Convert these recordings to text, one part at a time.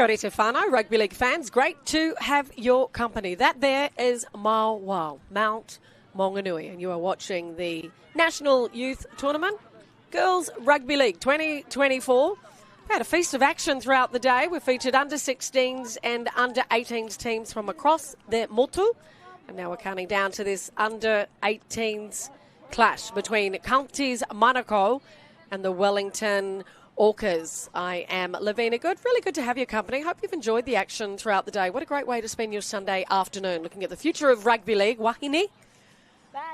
Kia ora te whānau, rugby league fans. Great to have your company. That there is Mount Maunganui, and you are watching the National Youth Tournament, Girls Rugby League 2024. We had a feast of action throughout the day. We featured under-16s and under-18s teams from across the motu, and now we're counting down to this under-18s clash between Counties Manukau and the Wellington Orcas. I am Lavina Good. Really good to have your company. Hope you've enjoyed the action throughout the day. What a great way to spend your Sunday afternoon, looking at the future of rugby league, Wahine.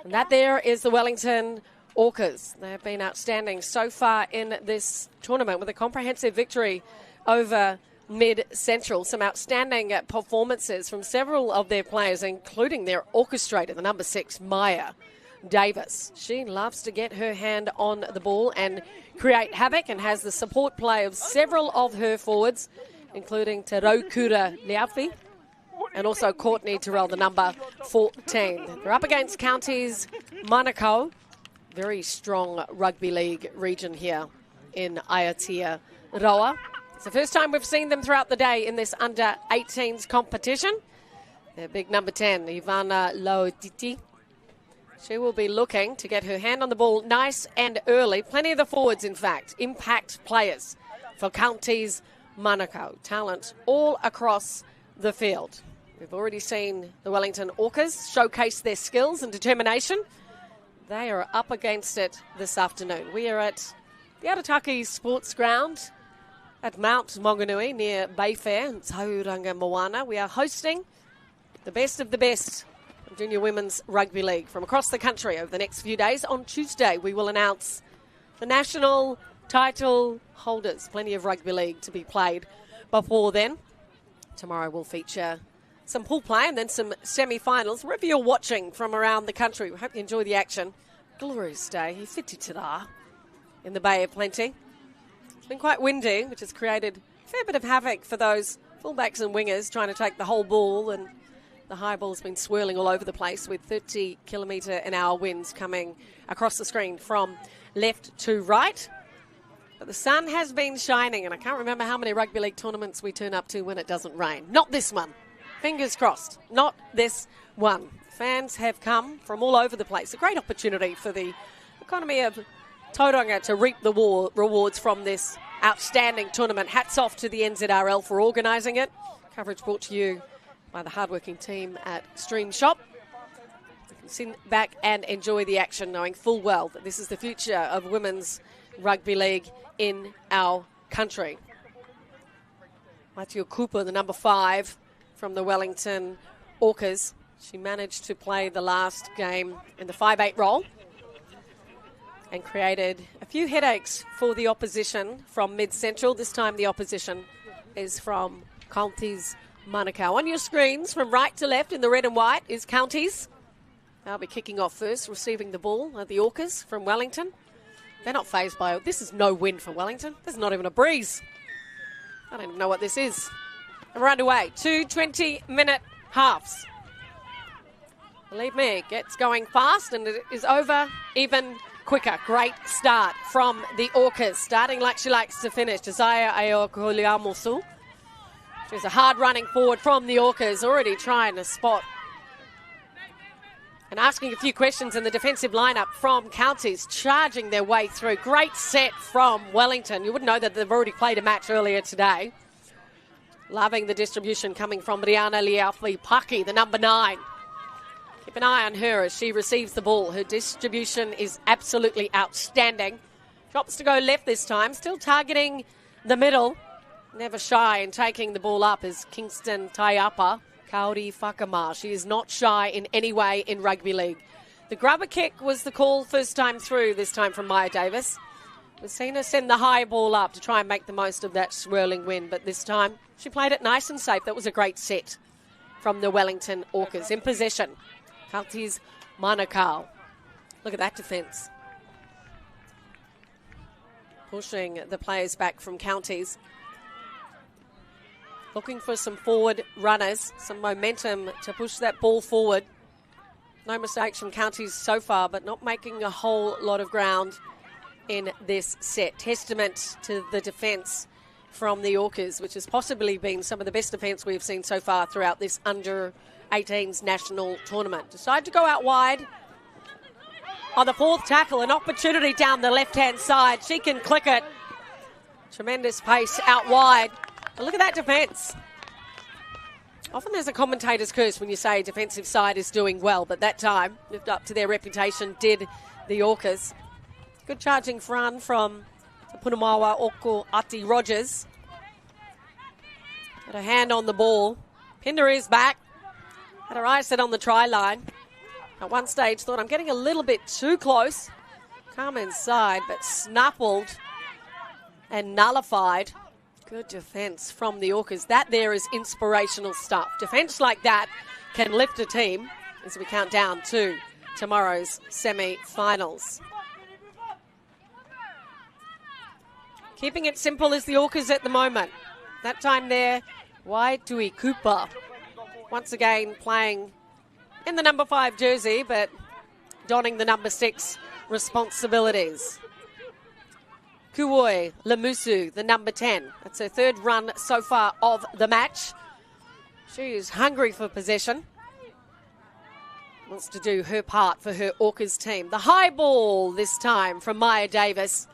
And that there is the Wellington Orcas. They have been outstanding so far in this tournament with a comprehensive victory over Mid-Central. Some outstanding performances from several of their players, including their orchestrator, the number 6, Maya Davis. She loves to get her hand on the ball and create havoc, and has the support play of several of her forwards, including Te Raukura Leafi and also Courtney Terrell, the number 14. They're up against Counties Manukau. Very strong rugby league region here in Aotearoa. It's the first time we've seen them throughout the day in this under-18s competition. Their big number 10, Ivana Laotiti. She will be looking to get her hand on the ball nice and early. Plenty of the forwards, in fact, impact players for Counties Manukau. Talent all across the field. We've already seen the Wellington Orcas showcase their skills and determination. They are up against it this afternoon. We are at the Arataki Sports Ground at Mount Maunganui near Bayfair in Tauranga, Moana. We are hosting the best of the best of Junior Women's Rugby League from across the country over the next few days. On Tuesday, we will announce the national title holders. Plenty of rugby league to be played before then. Tomorrow we'll feature some pool play and then some semi-finals. Wherever you're watching from around the country, we hope you enjoy the action. Glorious day, whiti tira, in the Bay of Plenty. It's been quite windy, which has created a fair bit of havoc for those fullbacks and wingers trying to take the whole ball, and the high ball's been swirling all over the place with 30-kilometre-an-hour winds coming across the screen from left to right. But the sun has been shining, and I can't remember how many rugby league tournaments we turn up to when it doesn't rain. Not this one. Fingers crossed. Not this one. Fans have come from all over the place. A great opportunity for the economy of Tauranga to reap the rewards from this outstanding tournament. Hats off to the NZRL for organising it. Coverage brought to you by the hardworking team at Stream Shop. You can sit back and enjoy the action, knowing full well that this is the future of women's rugby league in our country. Matthew Cooper, the number 5 from the Wellington Orcas. She managed to play the last game in the 5'8" role and created a few headaches for the opposition from Mid-Central. This time the opposition is from Counties Manukau. On your screens, from right to left in the red and white, is Counties. They'll be kicking off first, receiving the ball at the Orcas from Wellington. They're not fazed by it. This is no wind for Wellington. There's not even a breeze. I don't even know what this is. And we're underway. 2 20-minute halves. Believe me, it gets going fast and it is over even quicker. Great start from the Orcas, starting like she likes to finish. Josiah Aokuliamosu. She's a hard running forward from the Orcas, already trying to spot and asking a few questions in the defensive lineup from Counties, charging their way through. Great set from Wellington. You wouldn't know that they've already played a match earlier today. Loving the distribution coming from Riana Liafi Paki, the number 9. Keep an eye on her as she receives the ball. Her distribution is absolutely outstanding. Drops to go left this time, still targeting the middle. Never shy in taking the ball up is Kingston Taiapa Kauri Whakama. She is not shy in any way in rugby league. The grubber kick was the call first time through, this time from Maya Davis. We've seen her send the high ball up to try and make the most of that swirling wind, but this time she played it nice and safe. That was a great set from the Wellington Orcas. In possession, Counties Manukau. Look at that defence. Pushing the players back from Counties. Looking for some forward runners, some momentum to push that ball forward. No mistakes from Counties so far, but not making a whole lot of ground in this set. Testament to the defence from the Orcas, which has possibly been some of the best defence we've seen so far throughout this under-18s national tournament. Decide to go out wide. On the fourth tackle, an opportunity down the left-hand side. She can click it. Tremendous pace out wide. But look at that defence. Often there's a commentator's curse when you say a defensive side is doing well, but that time, lived up to their reputation, did the Orcas. Good charging run from Punamawa Oko Ati Rogers. Had a hand on the ball. Pinned her ears back. Had her eyes set on the try line. At one stage, thought I'm getting a little bit too close. Come inside, but snaffled and nullified. Good defence from the Orcas. That there is inspirational stuff. Defence like that can lift a team as we count down to tomorrow's semi-finals. Keeping it simple is the Orcas at the moment. That time there, Waitui Cooper. Once again playing in the number 5 jersey, but donning the number 6 responsibilities. Kuoi Lamusu, the number 10. That's her third run so far of the match. She is hungry for possession. Wants to do her part for her Orcas team. The high ball this time from Maya Davis.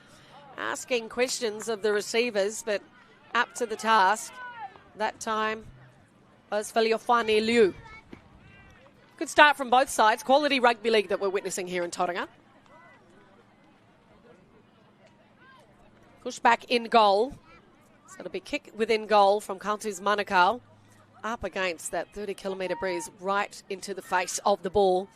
Asking questions of the receivers, but up to the task. That time was Feliofani Liu. Good start from both sides. Quality rugby league that we're witnessing here in Tauranga. Push back in goal. So it'll be kick within goal from Counties Manukau. Up against that 30-kilometre breeze right into the face of the ball.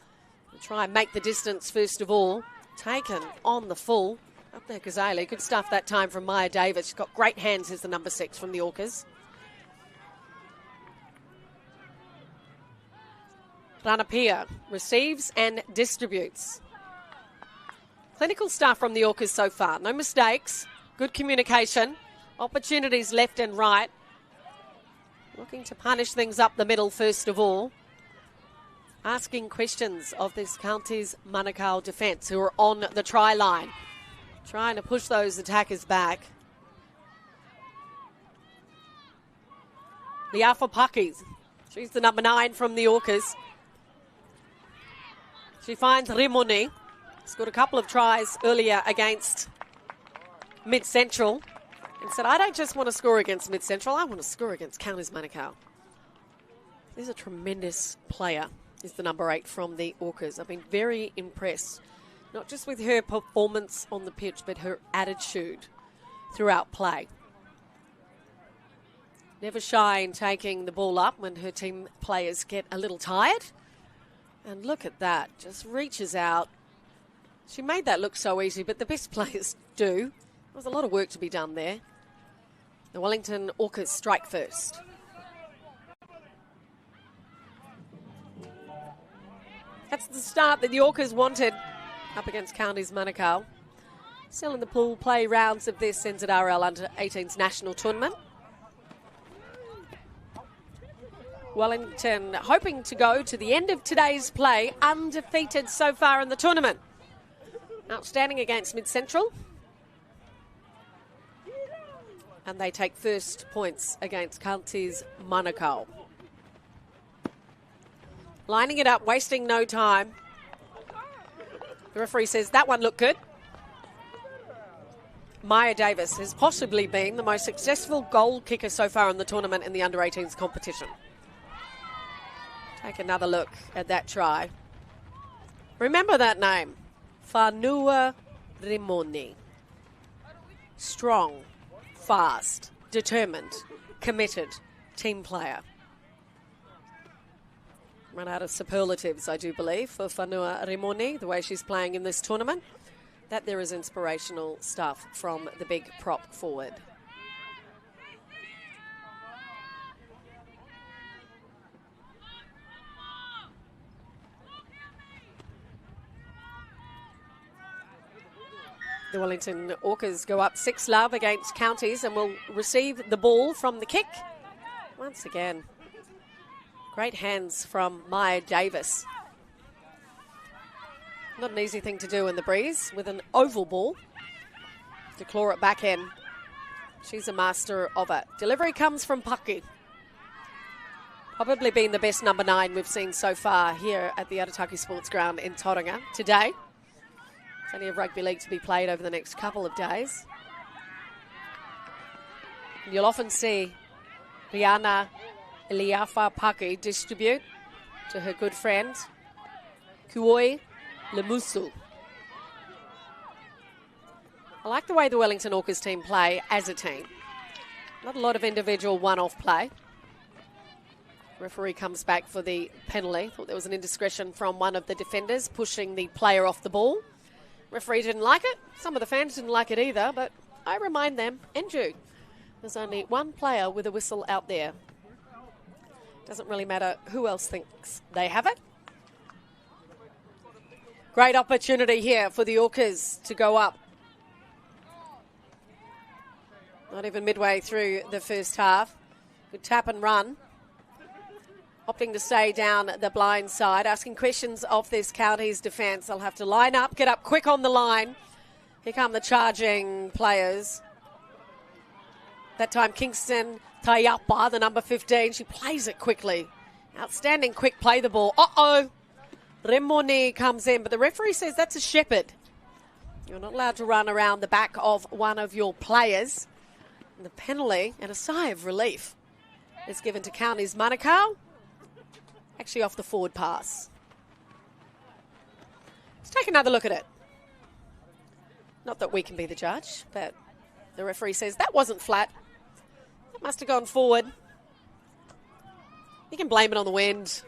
We'll try and make the distance first of all. Taken on the full. Up there, Kazali. Good stuff that time from Maya Davis. She's got great hands as the number 6 from the Orcas. Ranapia receives and distributes. Clinical stuff from the Orcas so far. No mistakes. Good communication. Opportunities left and right. Looking to punish things up the middle first of all. Asking questions of this Counties Manukau defence who are on the try line. Trying to push those attackers back. Liafa Pakis. She's the number 9 from the Orcas. She finds Rimoni. Scored a couple of tries earlier against Mid-Central. And said, I don't just want to score against Mid-Central, I want to score against Counties Manukau. He's a tremendous player, is the number 8 from the Orcas. I've been very impressed, not just with her performance on the pitch, but her attitude throughout play. Never shy in taking the ball up when her team players get a little tired. And look at that, just reaches out. She made that look so easy, but the best players do. There's a lot of work to be done there. The Wellington Orcas strike first. That's the start that the Orcas wanted up against Counties Manukau. Still in the pool play rounds of this NZRL Under-18s national tournament. Wellington hoping to go to the end of today's play undefeated so far in the tournament. Outstanding against Mid-Central. And they take first points against Counties Manukau. Lining it up, wasting no time. The referee says that one looked good. Maya Davis has possibly been the most successful goal kicker so far in the tournament in the Under-18s competition. Take another look at that try. Remember that name. Fanua Rimoni. Strong, fast, determined, committed team player. Run out of superlatives, I do believe, for Fanua Rimoni, the way she's playing in this tournament. That there is inspirational stuff from the big prop forward. The Wellington Orcas go up 6-love against Counties and will receive the ball from the kick. Once again, great hands from Maya Davis. Not an easy thing to do in the breeze with an oval ball. To claw it back in She's a master of it. Delivery comes from Paki. Probably been the best number 9 we've seen so far here at the Arataki Sports Ground in Tauranga today. Plenty of rugby league to be played over the next couple of days. You'll often see Rihanna Eliafa Paki distribute to her good friend, Kuoi Lemusu. I like the way the Wellington Orcas team play as a team. Not a lot of individual one-off play. Referee comes back for the penalty. Thought there was an indiscretion from one of the defenders pushing the player off the ball. Referee didn't like it. Some of the fans didn't like it either, but I remind them, and you, there's only one player with a whistle out there. Doesn't really matter who else thinks they have it. Great opportunity here for the Orcas to go up. Not even midway through the first half. Good tap and run. Opting to stay down the blind side. Asking questions of this county's defence. They'll have to line up, get up quick on the line. Here come the charging players. That time Kingston Tayapa, the number 15. She plays it quickly. Outstanding quick play the ball. Uh-oh. Remoni comes in, but the referee says that's a shepherd. You're not allowed to run around the back of one of your players. And the penalty, and a sigh of relief, is given to County's Manukau. Actually off the forward pass. Let's take another look at it. Not that we can be the judge, but the referee says that wasn't flat. It must have gone forward. You can blame it on the wind.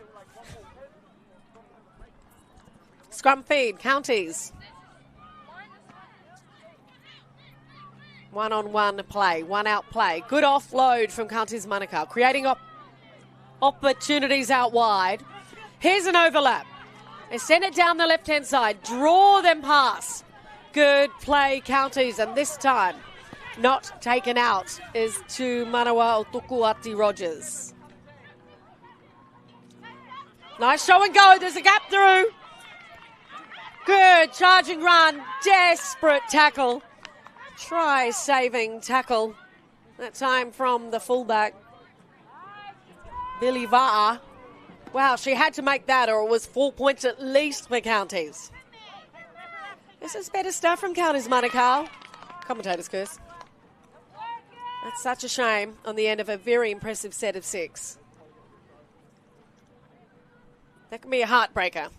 Scrum feed, Counties. One-on-one play, one-out play. Good offload from Counties Manukau, creating opportunities out wide. Here's an overlap. They send it down the left-hand side. Draw them pass. Good play, Counties, and this time not taken out is to Manawa Otukuati Rogers. Nice show and go. There's a gap through. Good charging run. Desperate tackle. Try saving tackle. That time from the fullback, Billy Va'a. Wow, she had to make that or it was 4 points at least for Counties. This is better stuff from Counties Manukau. Commentator's curse. That's such a shame on the end of a very impressive set of 6. That can be a heartbreaker.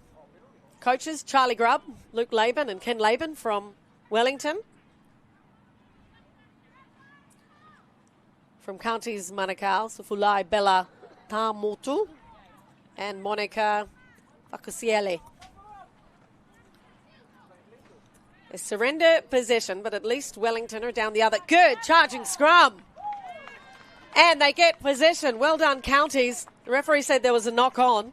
Coaches Charlie Grubb, Luke Laban and Ken Laban from Wellington. From Counties Manukau, Sufulai Bella Tamotu and Monica Fakusiele. They surrender possession, but at least Wellington are down the other. Good charging scrum. And they get possession. Well done, Counties. The referee said there was a knock on. You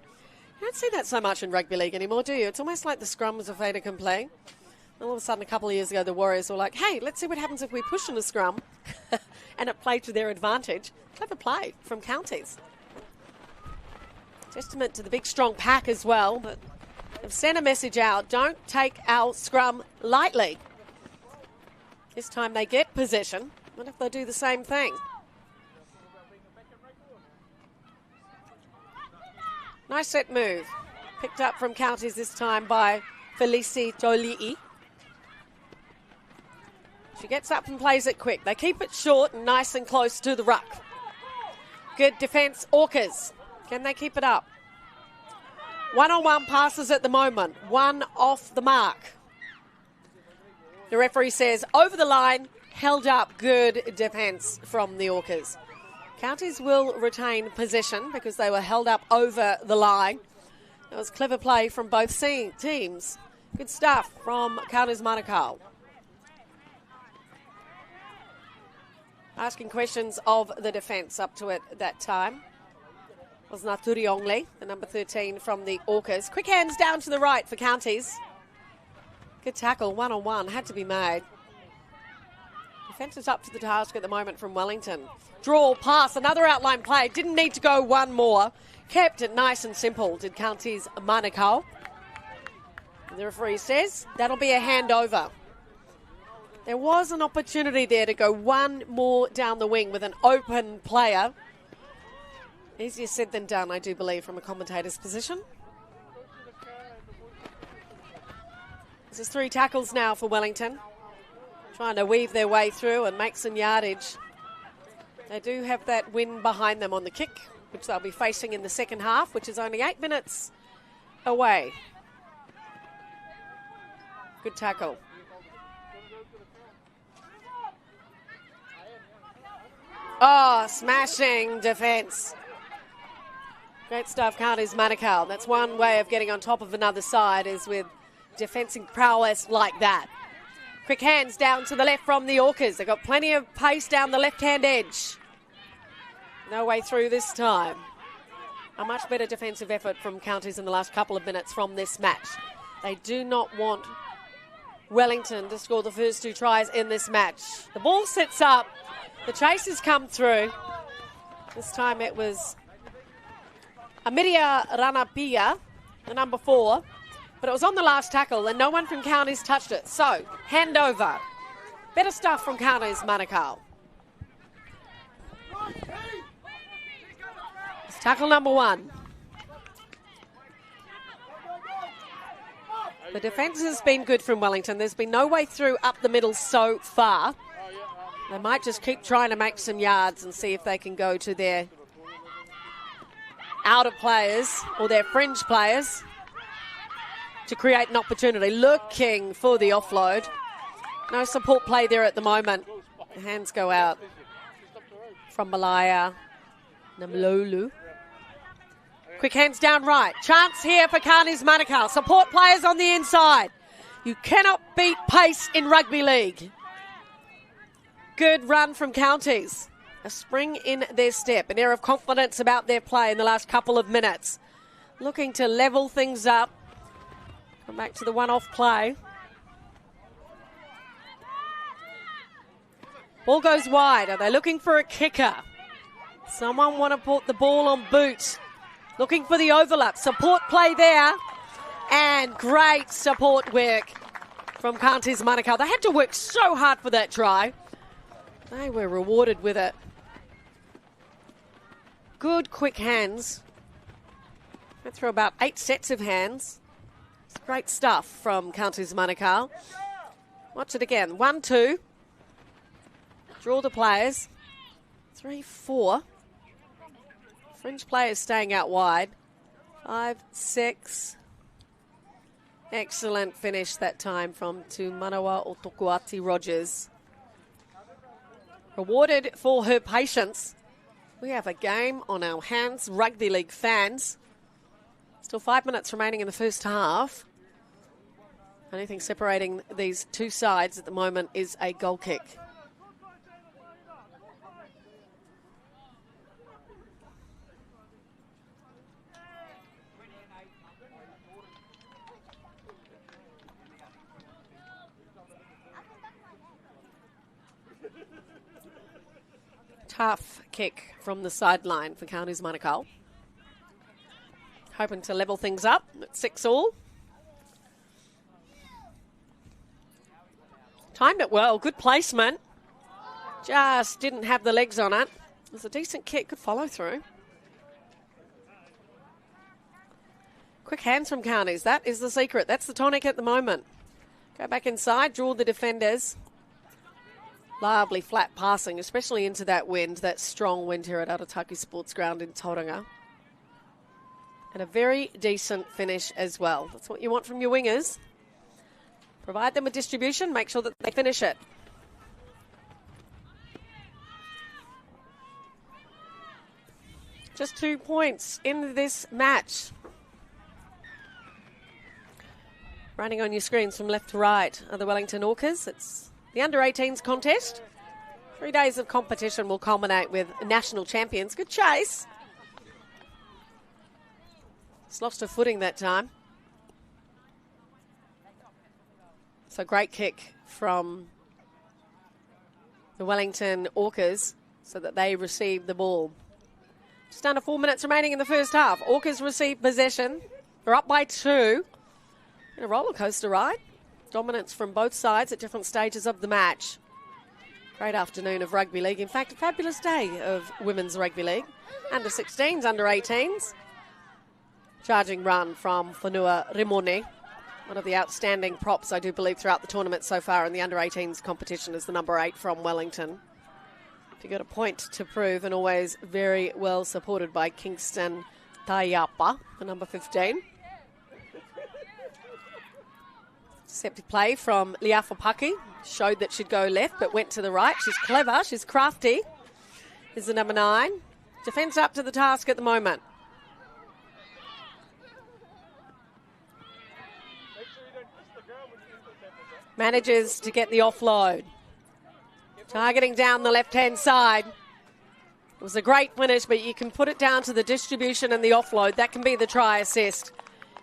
don't see that so much in rugby league anymore, do you? It's almost like the scrum was a fait accompli. All of a sudden, a couple of years ago, the Warriors were like, hey, let's see what happens if we push in a scrum. And it played to their advantage. Clever play from Counties. Testament to the big, strong pack as well. But they've sent a message out. Don't take our scrum lightly. This time they get possession. What if they do the same thing? Nice set move. Picked up from Counties this time by Felici Toli'i. She gets up and plays it quick. They keep it short and nice and close to the ruck. Good defence, Orcas. Can they keep it up? One-on-one passes at the moment. One off the mark. The referee says over the line, held up. Good defence from the Orcas. Counties will retain possession because they were held up over the line. That was clever play from both teams. Good stuff from Counties Manukau. Asking questions of the defence up to it that time was Naturi Ongle, the number 13 from the Orcas. Quick hands down to the right for Counties. Good tackle, one-on-one, had to be made. Defence is up to the task at the moment from Wellington. Draw, pass, another outline play. Didn't need to go one more. Kept it nice and simple, did Counties Manukau. The referee says that'll be a handover. There was an opportunity there to go one more down the wing with an open player. Easier said than done, I do believe, from a commentator's position. This is 3 tackles now for Wellington, trying to weave their way through and make some yardage. They do have that win behind them on the kick, which they'll be facing in the second half, which is only 8 minutes away. Good tackle. Oh, smashing defence. Great stuff, Counties Manukau. That's one way of getting on top of another side, is with defensive prowess like that. Quick hands down to the left from the Orcas. They've got plenty of pace down the left-hand edge. No way through this time. A much better defensive effort from Counties in the last couple of minutes from this match. They do not want Wellington to score the first 2 tries in this match. The ball sits up. The chasers come through. This time it was Amiria Ranapia, the number 4. But it was on the last tackle and no one from Counties touched it. So, hand over. Better stuff from Counties Manukau. It's tackle number 1. The defence has been good from Wellington. There's been no way through up the middle so far. They might just keep trying to make some yards and see if they can go to their outer players or their fringe players to create an opportunity. Looking for the offload. No support play there at the moment. The hands go out from Malaya Namlolu. Quick hands down right. Chance here for Counties Manukau. Support players on the inside. You cannot beat pace in rugby league. Good run from Counties. A spring in their step. An air of confidence about their play in the last couple of minutes. Looking to level things up. Come back to the one-off play. Ball goes wide. Are they looking for a kicker? Someone want to put the ball on boot. Looking for the overlap. Support play there. And great support work from Counties Manukau. They had to work so hard for that try. They were rewarded with it. Good quick hands. Went through about 8 sets of hands. It's great stuff from Counties Manukau. Watch it again. 1, 2. Draw the players. 3, 4. Fringe players staying out wide. 5, 6. Excellent finish that time from Tumanawa Otokuati Rogers. Rewarded for her patience. We have a game on our hands, rugby league fans. Still 5 minutes remaining in the first half. Only thing separating these 2 sides at the moment is a goal kick. Tough kick from the sideline for Counties Manukau. Hoping to level things up at 6-all. Timed it well. Good placement. Just didn't have the legs on it. It was a decent kick. Good follow through. Quick hands from Counties. That is the secret. That's the tonic at the moment. Go back inside. Draw the defenders. Lovely flat passing, especially into that wind, that strong wind here at Arataki Sports Ground in Tauranga. And a very decent finish as well. That's what you want from your wingers. Provide them with distribution, make sure that they finish it. Just 2 points in this match. Running on your screens from left to right are the Wellington Orcas. It's the under-18s contest. 3 days of competition will culminate with national champions. Good chase. It's lost her footing that time. So great kick from the Wellington Orcas so that they receive the ball. Just under 4 minutes remaining in the first half. Orcas receive possession. They're up by 2. In a roller coaster ride. Dominance from both sides at different stages of the match. Great afternoon of rugby league. In fact, a fabulous day of women's rugby league. Under 16s, under 18s. Charging run from Whanua Rimone. One of the outstanding props, I do believe, throughout the tournament so far in the under 18s competition is the number 8 from Wellington. If you got a point to prove, and always very well supported by Kingston Taiapa, the number 15. Deceptive play from Liafapaki. Showed that she'd go left, but went to the right. She's clever. She's crafty. Is the number 9. Defence up to the task at the moment. Manages to get the offload. Targeting down the left-hand side. It was a great finish, but you can put it down to the distribution and the offload. That can be the try assist.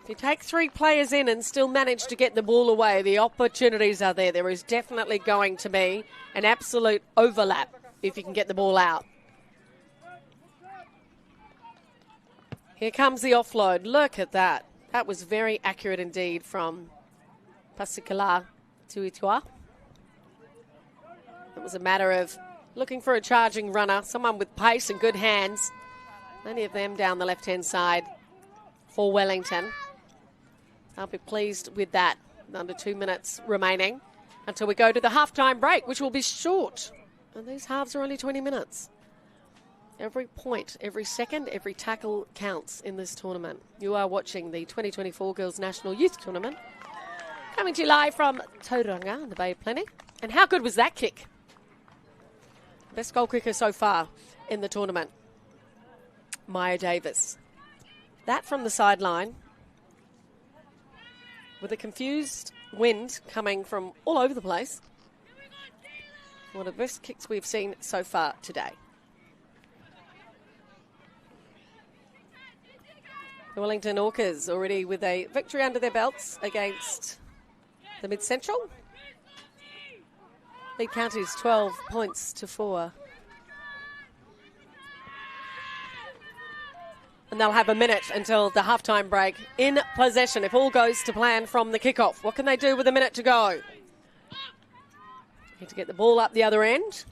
If you take 3 players in and still manage to get the ball away, the opportunities are there. There is definitely going to be an absolute overlap if you can get the ball out. Here comes the offload. Look at that. That was very accurate indeed from Pasikala Tuitua. It was a matter of looking for a charging runner, someone with pace and good hands. Many of them down the left-hand side for Wellington. I'll be pleased with that. Under 2 minutes remaining until we go to the halftime break, which will be short. And these halves are only 20 minutes. Every point, every second, every tackle counts in this tournament. You are watching the 2024 Girls National Youth Tournament. Coming to you live from Tauranga in the Bay of Plenty. And how good was that kick? Best goal kicker so far in the tournament. Maya Davis. That from the sideline. With a confused wind coming from all over the place. One of the best kicks we've seen so far today. The Wellington Orcas already with a victory under their belts against the Mid-Central. Lead Counties 12 points to 4. And they'll have a minute until the halftime break in possession if all goes to plan from the kickoff. What can they do with a minute to go? Need to get the ball up the other end.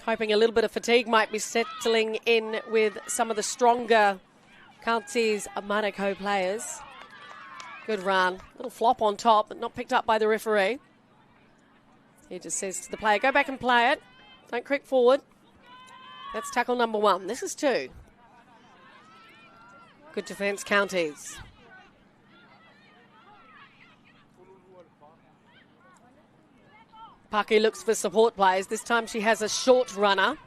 Hoping a little bit of fatigue might be settling in with some of the stronger Counties Manukau players. Good run. Little flop on top, but not picked up by the referee. He just says to the player, go back and play it. Don't creep forward. That's tackle number 1. This is 2. Good defence, Counties. Paki looks for support players. This time she has a short runner.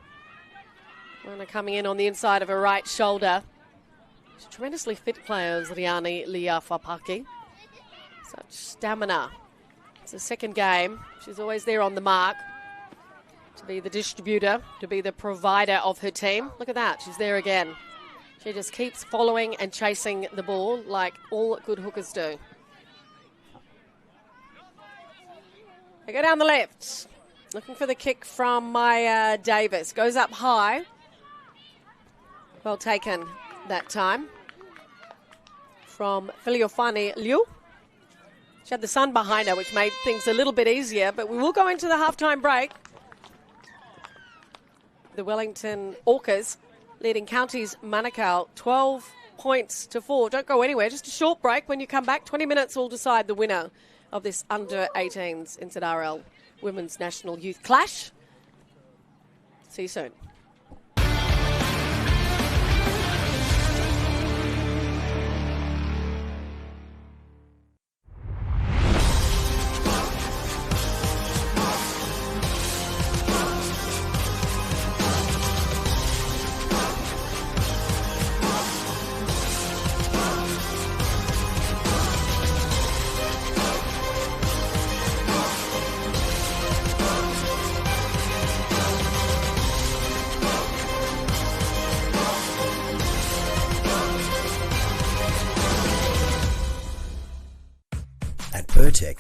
Runner coming in on the inside of her right shoulder. She's a tremendously fit player, Riani Liafapaki. Such stamina. It's the second game. She's always there on the mark. To be the distributor, to be the provider of her team. Look at that, she's there again. She just keeps following and chasing the ball like all good hookers do. They go down the left. Looking for the kick from Maya Davis. Goes up high. Well taken that time. From Filiofani Liu. She had the sun behind her, which made things a little bit easier, but we will go into the halftime break. The Wellington Orcas leading Counties Manukau 12 points to 4. Don't go anywhere, just a short break. When you come back, 20 minutes will decide the winner of this under-18s NZRL Women's National Youth Clash. See you soon. Pertec,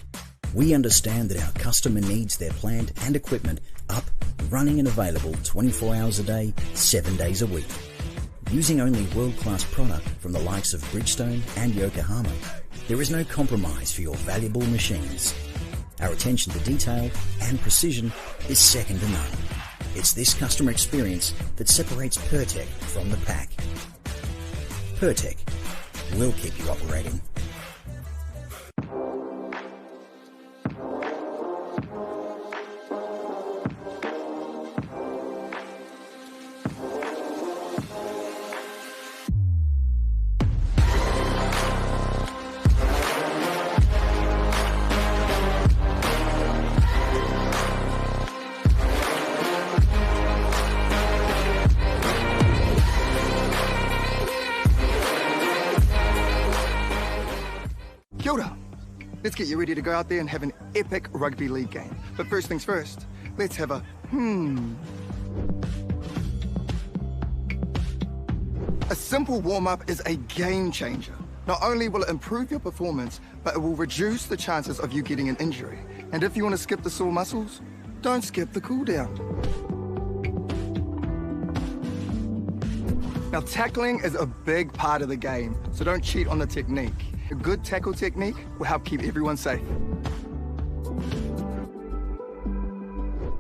we understand that our customer needs their plant and equipment up, running and available 24 hours a day, 7 days a week. Using only world-class product from the likes of Bridgestone and Yokohama, There is no compromise for your valuable machines. Our attention to detail and precision is second to none. It's this customer experience that separates Pertec from the pack. Pertec will keep you operating. Kia ora. Let's get you ready to go out there and have an epic rugby league game. But first things first, let's have a A simple warm-up is a game changer. Not only will it improve your performance, but it will reduce the chances of you getting an injury. And if you want to skip the sore muscles, don't skip the cool down. Now, tackling is a big part of the game, so don't cheat on the technique. A good tackle technique will help keep everyone safe.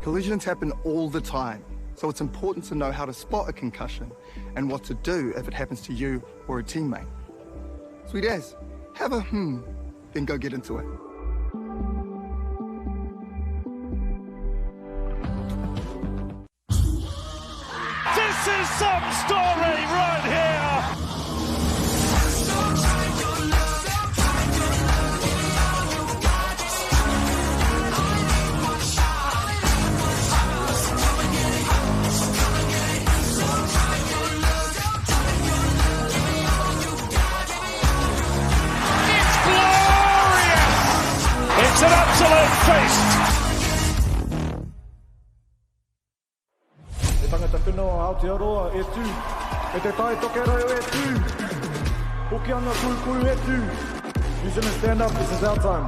Collisions happen all the time, so it's important to know how to spot a concussion and what to do if it happens to you or a teammate. Sweet as, have a then go get into it. This is some story right here! It's an absolute feast! Te tangata whenua Aotearoa e tū, e te tai tokerau e tū, hoki ana kuikui e tū. New Zealand stand up, this is our time.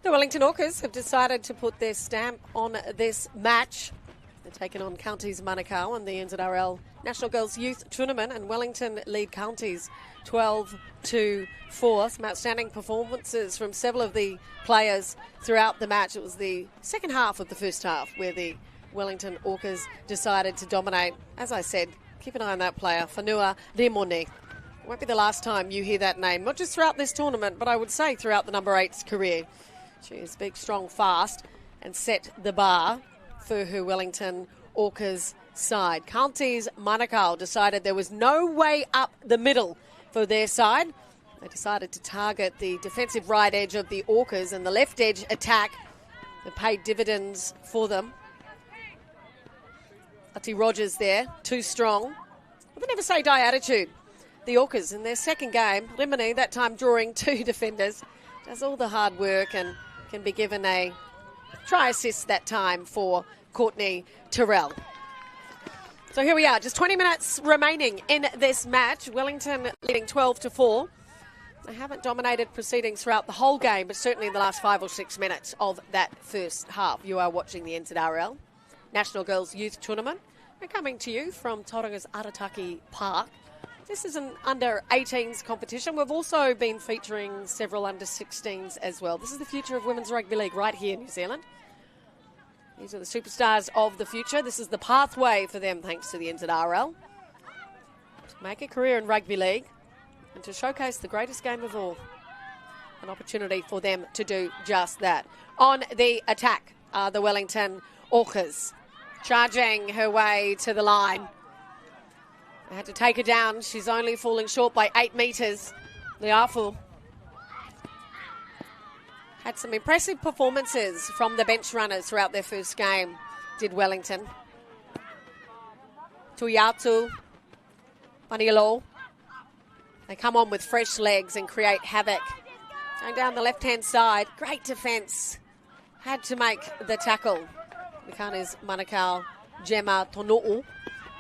The Wellington Orcas have decided to put their stamp on this match. They're taking on Counties Manukau in the NZRL National Girls Youth Tournament, and Wellington lead Counties 12-4. Some outstanding performances from several of the players throughout the match. It was the second half of the first half where the Wellington Orcas decided to dominate. As I said, keep an eye on that player, Whanua Remone. It won't be the last time you hear that name, not just throughout this tournament, but I would say throughout the number 8's career. She is big, strong, fast, and set the bar for her Wellington Orcas side. Counties Manukau decided there was no way up the middle for their side. They decided to target the defensive right edge of the Orcas, and the left edge attack that paid dividends for them. Ati Rogers there, too strong. With a never say die attitude. The Orcas in their second game, Rimini that time drawing 2 defenders, does all the hard work and can be given a try assist that time for Courtney Terrell. So here we are, just 20 minutes remaining in this match. Wellington leading 12-4. They haven't dominated proceedings throughout the whole game, but certainly in the last 5 or 6 minutes of that first half. You are watching the NZRL National Girls Youth Tournament. We're coming to you from Tauranga's Arataki Park. This is an under-18s competition. We've also been featuring several under-16s as well. This is the future of women's rugby league right here in New Zealand. These are the superstars of the future. This is the pathway for them thanks to the NZRL. To make a career in rugby league and to showcase the greatest game of all. An opportunity for them to do just that. On the attack are the Wellington Orcas. Charging her way to the line. I had to take her down. She's only falling short by 8 metres. Leafu had some impressive performances from the bench runners throughout their first game, did Wellington. Tuiatu, Panilo. They come on with fresh legs and create havoc Going down the left-hand side. Great defence. Had to make the tackle. Mikani's Manukau Gemma Tonu'u.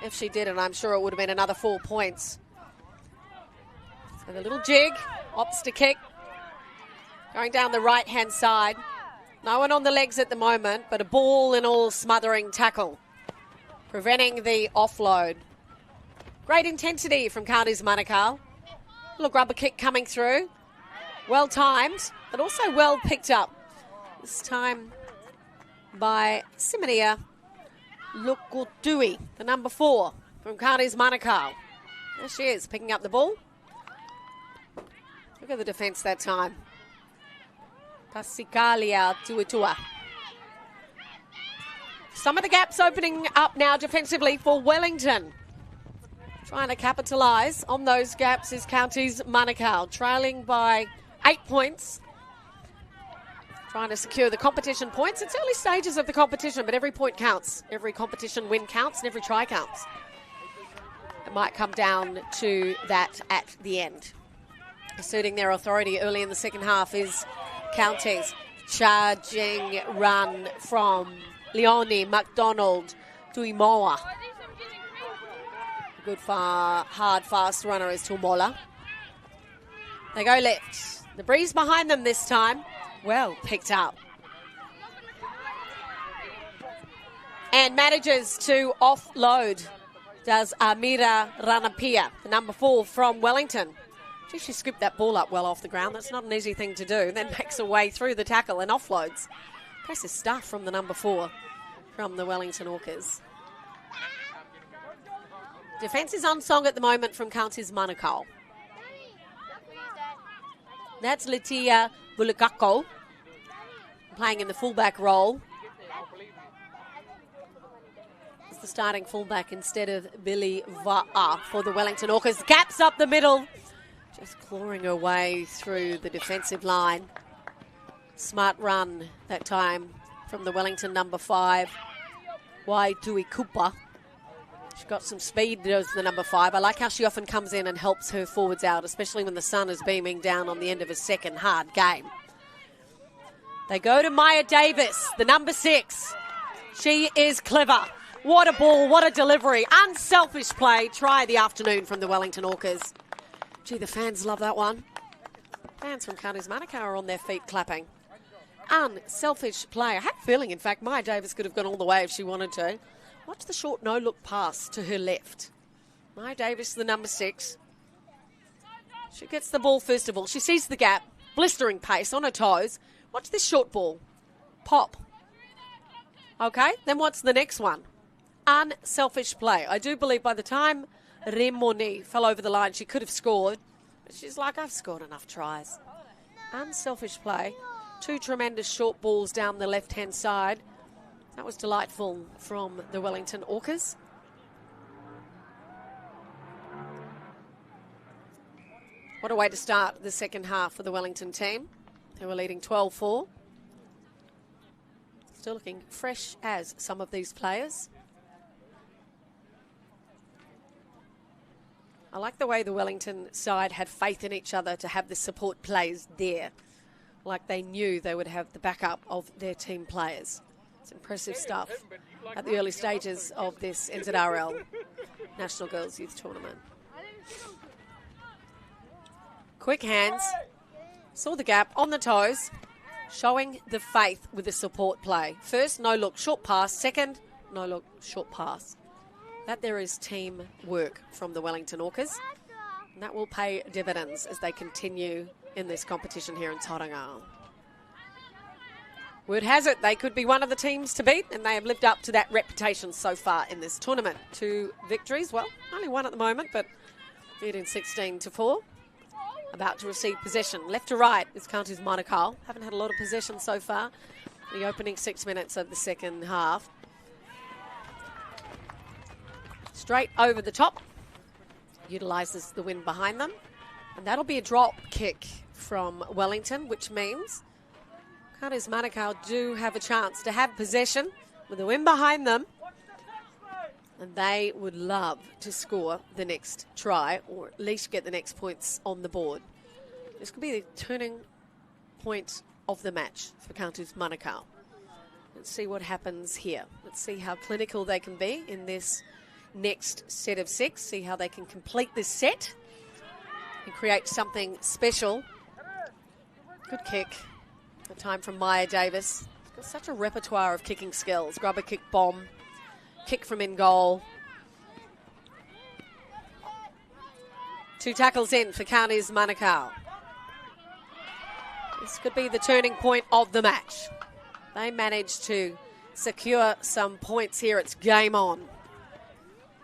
If she did, and I'm sure it would have been another 4 points. So the little jig, opts to kick. Going down the right-hand side. No one on the legs at the moment, but a ball and all smothering tackle. Preventing the offload. Great intensity from Counties Manukau. Little grubber kick coming through. Well timed, but also well picked up. This time by Simonia Lukutui, the number 4 from Counties Manukau. There she is, picking up the ball. Look at the defence that time. Pasikalia Tuitua. Some of the gaps opening up now defensively for Wellington. Trying to capitalise on those gaps is Counties Manukau, trailing by 8 points. Trying to secure the competition points. It's early stages of the competition, but every point counts. Every competition win counts and every try counts. It might come down to that at the end. Asserting their authority early in the second half is Counties. Charging run from Leone McDonald to Imoa. Good hard, fast runner is Tumola. They go left. The breeze behind them this time. Well picked up. And manages to offload. Does Amira Ranapia, the number 4 from Wellington. Gee, she scooped that ball up well off the ground. That's not an easy thing to do. Then makes her way through the tackle and offloads. Impressive stuff from the number 4 from the Wellington Orcas. Defence is on song at the moment from Counties Manukau. That's Letia Bulakako playing in the fullback role. It's the starting fullback instead of Billy Va'a for the Wellington Orcas. Gaps up the middle. Just clawing her way through the defensive line. Smart run that time from the Wellington number 5. Waitui Cooper. She's got some speed, does the number 5. I like how she often comes in and helps her forwards out, especially when the sun is beaming down on the end of a second hard game. They go to Maya Davis, the number 6. She is clever. What a ball, what a delivery. Unselfish play. Try of the afternoon from the Wellington Orcas. Gee, the fans love that one. Fans from Counties Manukau are on their feet clapping. Unselfish play. I have a feeling, in fact, Maya Davis could have gone all the way if she wanted to. Watch the short no-look pass to her left. Maya Davis, the number 6. She gets the ball first of all. She sees the gap. Blistering pace on her toes. Watch this short ball. Pop. Okay, then what's the next one? Unselfish play. I do believe by the time Remoni fell over the line, she could have scored. But she's like, I've scored enough tries. Unselfish play. 2 tremendous short balls down the left-hand side. That was delightful from the Wellington Orcas. What a way to start the second half for the Wellington team. They were leading 12-4. Still looking fresh as some of these players. I like the way the Wellington side had faith in each other to have the support plays there. Like they knew they would have the backup of their team players. It's impressive stuff at the early stages of this NZRL National Girls Youth Tournament. Quick hands. Saw the gap on the toes. Showing the faith with the support play. First, no look, short pass. Second, no look, short pass. That there is team work from the Wellington Orcas. And that will pay dividends as they continue in this competition here in Tauranga. Word has it, they could be one of the teams to beat, and they have lived up to that reputation so far in this tournament. 2 victories, well, only 1 at the moment, but leading 16-4. About to receive possession. Left to right is Counties Manukau. Haven't had a lot of possession so far. The opening 6 minutes of the second half. Straight over the top. Utilises the wind behind them. And that'll be a drop kick from Wellington, which means Counties Manukau do have a chance to have possession with the wind behind them. And they would love to score the next try, or at least get the next points on the board. This could be the turning point of the match for Counties Manukau. Let's see what happens here. Let's see how clinical they can be in this next set of 6. See how they can complete this set and create something special. Good kick. The time from Maya Davis. She's got such a repertoire of kicking skills. Grubber kick, bomb, kick from in goal. 2 tackles in for Counties Manukau. This could be the turning point of the match. They managed to secure some points here. It's game on.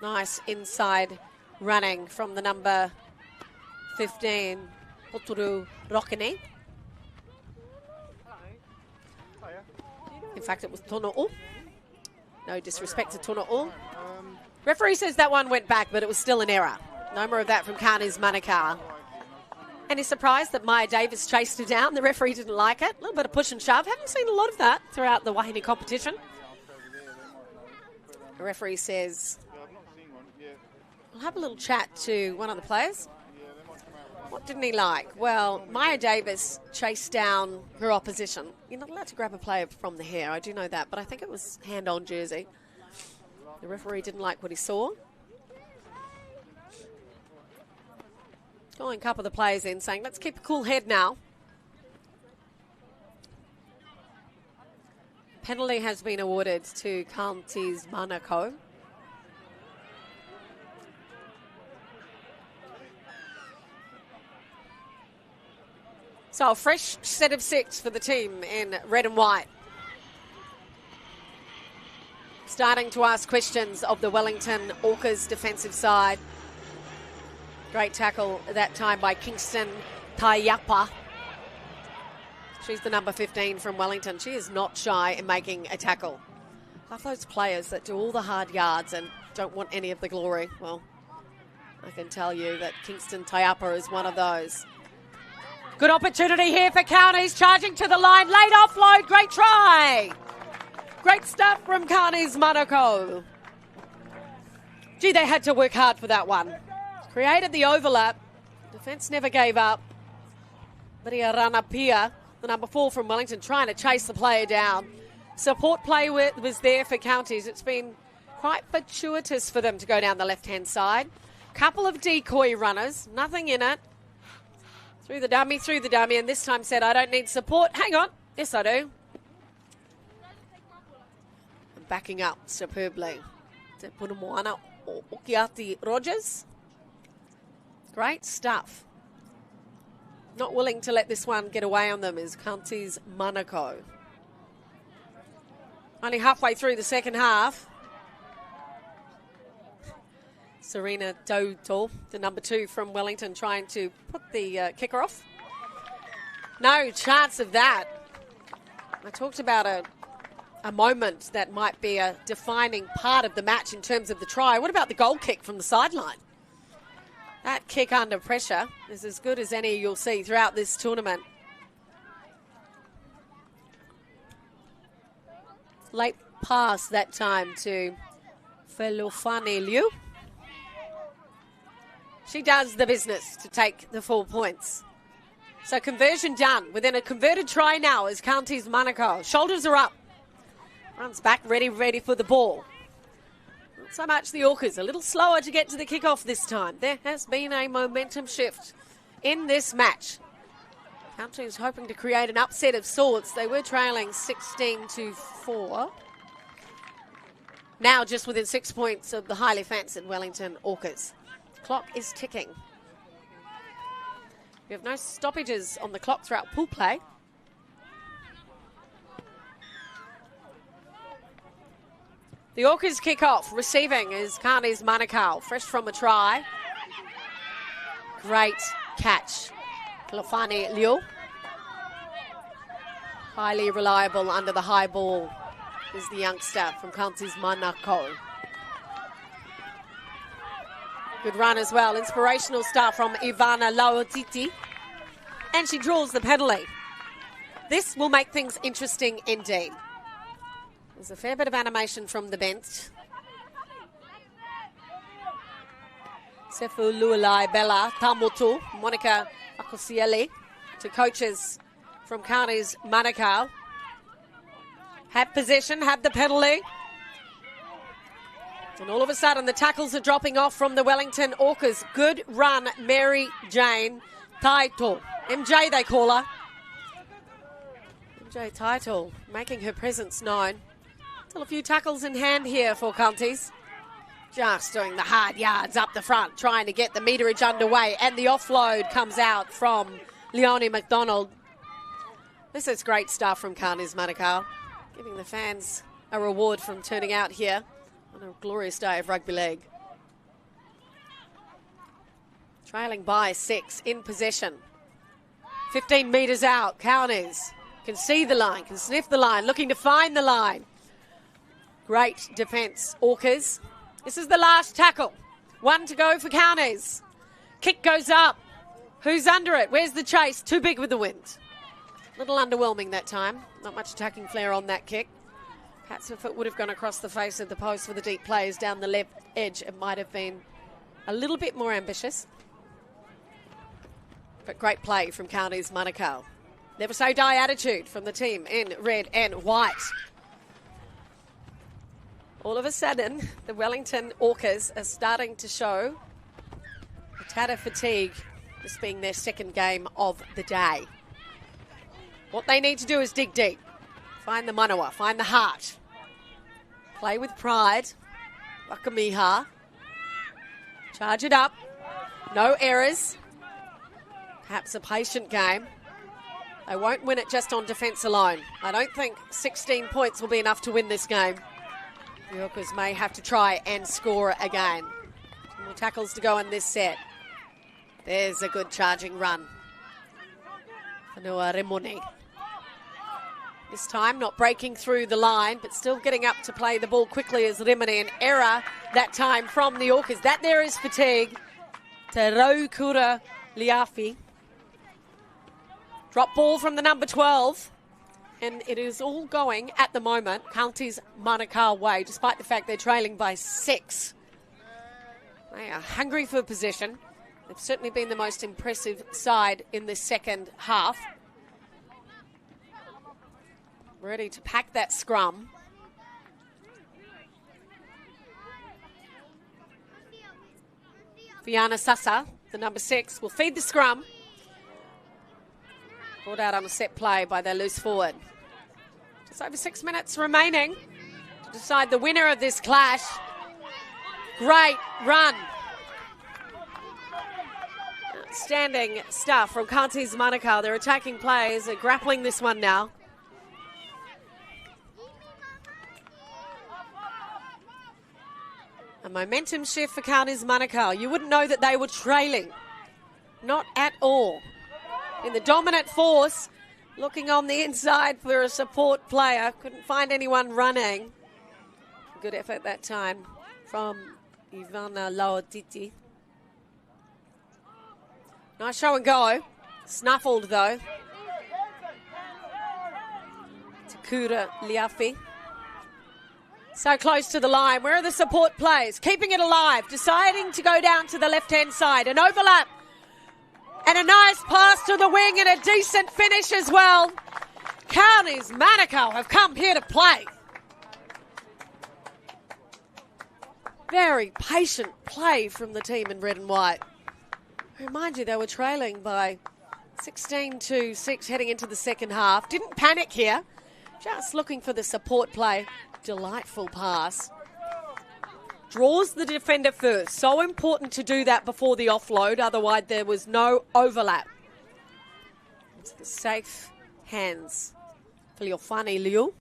Nice inside running from the number 15, Poturu Rokene. In fact, it was Tono'o. No disrespect to Tono'o. Referee says that one went back, but it was still an error. No more of that from Counties Manukau. And he's surprised that Maya Davis chased her down. The referee didn't like it. A little bit of push and shove. Haven't seen a lot of that throughout the Wahine competition. The referee says, we'll have a little chat to one of the players. What didn't he like? Well, Maya Davis chased down her opposition. You're not allowed to grab a player from the hair, I do know that, but I think it was hand-on jersey. The referee didn't like what he saw. Calling a couple of the players in, saying, let's keep a cool head now. Penalty has been awarded to Counties Manukau. So a fresh set of 6 for the team in red and white. Starting to ask questions of the Wellington Orcas defensive side. Great tackle that time by Kingston Taiapa. She's the number 15 from Wellington. She is not shy in making a tackle. Love those players that do all the hard yards and don't want any of the glory. Well, I can tell you that Kingston Taiapa is one of those. Good opportunity here for Counties, charging to the line. Late offload, great try. Great stuff from Counties Manukau. Gee, they had to work hard for that one. Created the overlap. Defence never gave up. Maria Ranapia, the number 4 from Wellington, trying to chase the player down. Support play was there for Counties. It's been quite fortuitous for them to go down the left-hand side. Couple of decoy runners, nothing in it. Through the dummy, and this time said, I don't need support. Hang on. Yes, I do. And backing up superbly. Te Punamoana Okiati Rogers. Great stuff. Not willing to let this one get away on them is Counties Manukau. Only halfway through the second half. Serena Doto, the number 2 from Wellington, trying to put the kicker off. No chance of that. I talked about a moment that might be a defining part of the match in terms of the try. What about the goal kick from the sideline? That kick under pressure is as good as any you'll see throughout this tournament. Late pass that time to Felofane Liu. She does the business to take the 4 points. So conversion done. Within a converted try now is Counties Manukau. Shoulders are up. Runs back, ready for the ball. Not so much the Orcas. A little slower to get to the kickoff this time. There has been a momentum shift in this match. Counties hoping to create an upset of sorts. They were trailing 16-4. Now just within 6 points of the highly fancied Wellington Orcas. Clock is ticking. We have no stoppages on the clock throughout pool play. The Orcas kick off. Receiving is Counties Manukau, fresh from a try. Great catch. Kalofani Liu. Highly reliable under the high ball is the youngster from Counties Manukau. Good run as well. Inspirational start from Ivana Laotiti. And she draws the penalty. This will make things interesting indeed. There's a fair bit of animation from the bench. Sefu Lualai Bella Tamotu, Monica Akosiele to coaches from Counties Manukau. Have possession, have the penalty. And all of a sudden, the tackles are dropping off from the Wellington Orcas. Good run, Mary Jane Taito. MJ, they call her. MJ Taito, making her presence known. Still a few tackles in hand here for Counties. Just doing the hard yards up the front, trying to get the meterage underway. And the offload comes out from Leonie McDonald. This is great stuff from Counties Manukau, giving the fans a reward from turning out here on a glorious day of rugby league. Trailing by 6 in possession. 15 metres out, Counties can see the line, can sniff the line, looking to find the line. Great defence, Orcas. This is the last tackle. 1 to go for Counties. Kick goes up. Who's under it? Where's the chase? Too big with the wind. A little underwhelming that time. Not much attacking flair on that kick. Perhaps if it would have gone across the face of the post for the deep players down the left edge, it might have been a little bit more ambitious. But great play from Counties Manukau. Never say die attitude from the team in red and white. All of a sudden, the Wellington Orcas are starting to show a tad of fatigue, this being their second game of the day. What they need to do is dig deep. Find the manawa, find the heart. Play with pride. Wakamiha. Charge it up. No errors. Perhaps a patient game. They won't win it just on defence alone. I don't think 16 points will be enough to win this game. The Orcas may have to try and score again. More tackles to go in this set. There's a good charging run. Whanua Remoni. This time not breaking through the line, but still getting up to play the ball quickly as Remoni. An error that time from the Orcas. That there is fatigue. Te Raukura Liafi. Drop ball from the number 12. And it is all going, at the moment, Counties Manukau way, despite the fact they're trailing by 6. They are hungry for possession. They've certainly been the most impressive side in the second half. Ready to pack that scrum. Fiona Sasa, the number 6, will feed the scrum. Brought out on a set play by their loose forward. Just over 6 minutes remaining to decide the winner of this clash. Great run. Outstanding stuff from Counties Manukau. Their attacking players are grappling this one now. A momentum shift for Counties Manukau. You wouldn't know that they were trailing. Not at all. In the dominant force, looking on the inside for a support player. Couldn't find anyone running. Good effort that time from Ivana Laotiti. Nice show and go. Snuffled though. Takura Liafi. So close to the line. Where are the support players? Keeping it alive. Deciding to go down to the left-hand side. An overlap. And a nice pass to the wing and a decent finish as well. Counties Manukau have come here to play. Very patient play from the team in red and white. Remind you, they were trailing by 16-6 heading into the second half. Didn't panic here. Just looking for the support play. Delightful pass. Draws the defender first. So important to do that before the offload. Otherwise, there was no overlap. It's the safe hands for Leofani Liu.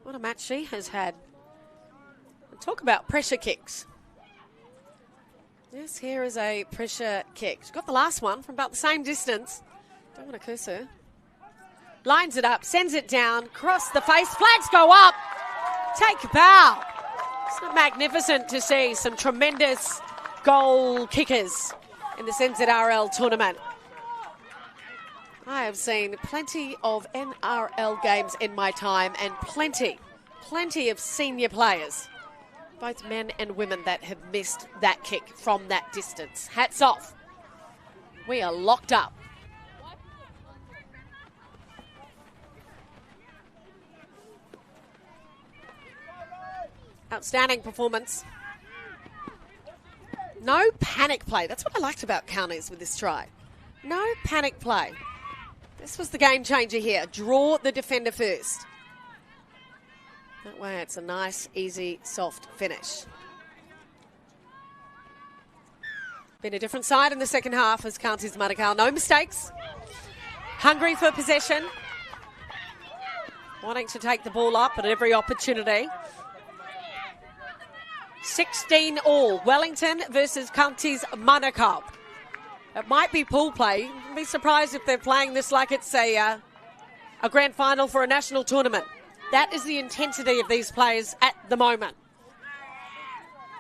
What a match she has had. And talk about pressure kicks. Yes, here is a pressure kick. She got the last one from about the same distance. Don't want to curse her. Lines it up, sends it down, cross the face. Flags go up. Take a bow. It's magnificent to see some tremendous goal kickers in the NZRL tournament. I have seen plenty of NRL games in my time and plenty of senior players, both men and women, that have missed that kick from that distance. Hats off. We are locked up. Outstanding performance. No panic play. That's what I liked about counties with this try. No panic play. This was the game changer here. Draw the defender first. That way it's a nice, easy, soft finish. Been a different side in the second half as Counties Manukau. No mistakes. Hungry for possession. Wanting to take the ball up at every opportunity. 16 all. Wellington versus Counties Manukau. It might be pool play. I'd be surprised if they're playing this like it's a grand final for a national tournament. That is the intensity of these players at the moment.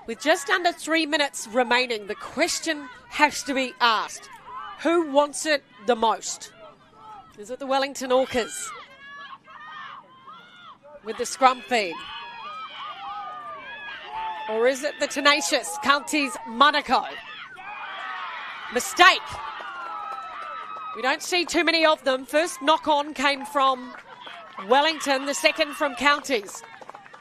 With just under 3 minutes remaining, the question has to be asked. Who wants it the most? Is it the Wellington Orcas? With the scrum feed? Or is it the tenacious Counties Manukau? Mistake. We don't see too many of them. First knock-on came from Wellington, the second from Counties.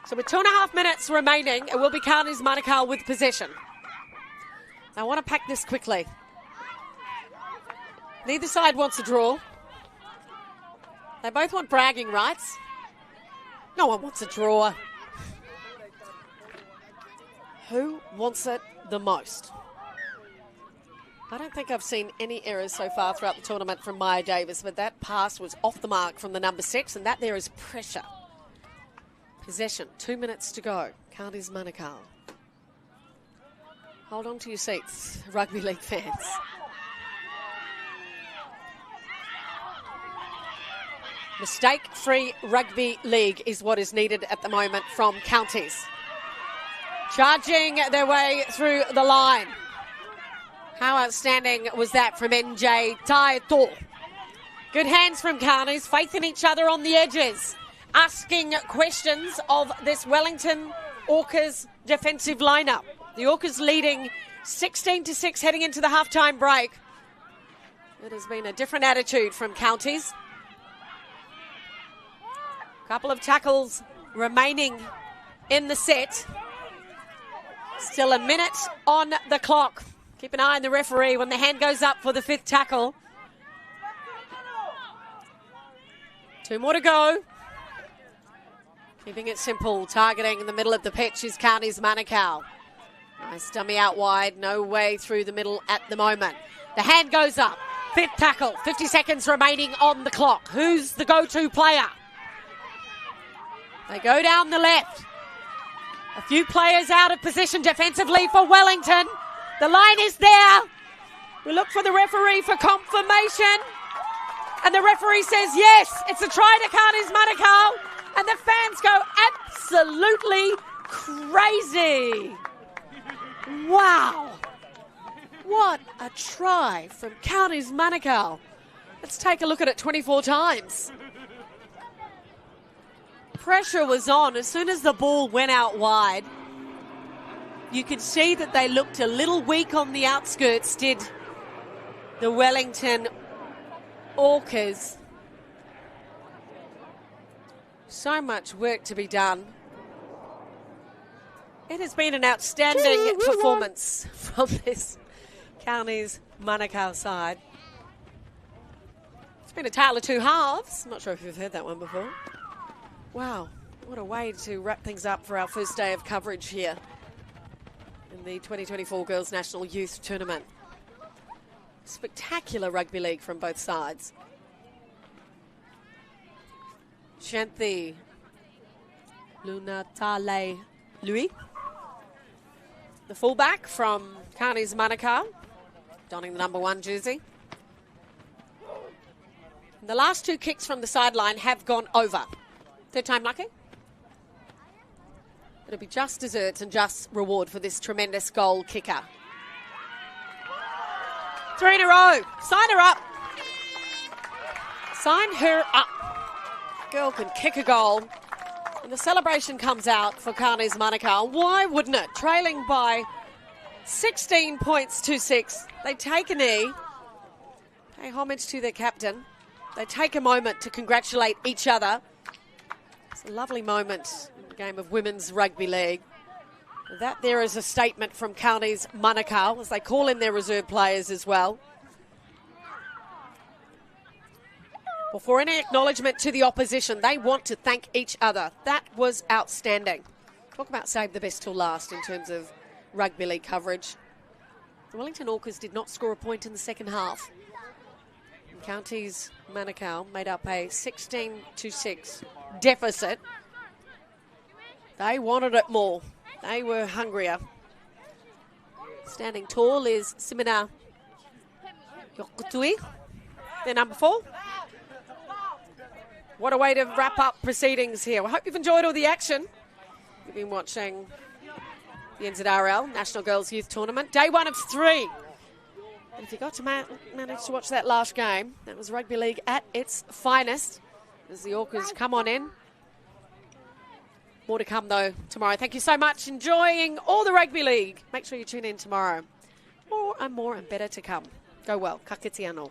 So with 2.5 minutes remaining, it will be Counties Manukau with possession. I want to pack this quickly. Neither side wants a draw. They both want bragging rights. No one wants a draw. Who wants it the most? I don't think I've seen any errors so far throughout the tournament from Maya Davis, but that pass was off the mark from the number 6, and that there is pressure. Possession, 2 minutes to go. Counties Manukau. Hold on to your seats, rugby league fans. Mistake-free rugby league is what is needed at the moment from Counties. Charging their way through the line. How outstanding was that from NJ Taito? Good hands from Counties, faith in each other on the edges. Asking questions of this Wellington Orcas defensive lineup. The Orcas leading 16-6 heading into the halftime break. It has been a different attitude from Counties. Couple of tackles remaining in the set. Still a minute on the clock. Keep an eye on the referee when the hand goes up for the 5th tackle. 2 more to go. Keeping it simple, targeting in the middle of the pitch is Counties Manukau. Nice dummy out wide, no way through the middle at the moment. The hand goes up, 5th tackle, 50 seconds remaining on the clock. Who's the go-to player? They go down the left. A few players out of position defensively for Wellington. The line is there. We look for the referee for confirmation. And the referee says, yes, it's a try to Counties Manukau. And the fans go absolutely crazy. Wow. What a try from Counties Manukau. Let's take a look at it 24 times. Pressure was on as soon as the ball went out wide. You could see that they looked a little weak on the outskirts, did the Wellington Orcas. So much work to be done. It has been an outstanding performance from this Counties Manukau side. It's been a tale of two halves. I'm not sure if you've heard that one before. Wow, what a way to wrap things up for our first day of coverage here in the 2024 Girls National Youth Tournament. Spectacular rugby league from both sides. Shanthi Lunatale Louis, the fullback from Counties Manukau, donning the number 1 jersey. And the last 2 kicks from the sideline have gone over. Third time lucky. It'll be just desserts and just reward for this tremendous goal kicker. 3 in a row. Sign her up. Sign her up. Girl can kick a goal. And the celebration comes out for Counties Manukau. Why wouldn't it? Trailing by 16 points to 6. They take a knee. Pay homage to their captain. They take a moment to congratulate each other. It's a lovely moment in the game of women's rugby league. That there is a statement from Counties Manukau, as they call in their reserve players as well. Well, for any acknowledgement to the opposition, they want to thank each other. That was outstanding. Talk about save the best till last in terms of rugby league coverage. The Wellington Orcas did not score a point in the second half. And Counties Manukau made up a 16-6 deficit. They wanted it more. They were hungrier. Standing tall is Simina Yokutui, their number 4. What a way to wrap up proceedings here. I hope you've enjoyed all the action. You've been watching the NZRL National Girls Youth Tournament. Day 1 of 3. And if you got to manage to watch that last game, that was rugby league at its finest as the Orcas come on in. More to come, though, tomorrow. Thank you so much. Enjoying all the rugby league. Make sure you tune in tomorrow. More and better to come. Go well. Ka kite anō.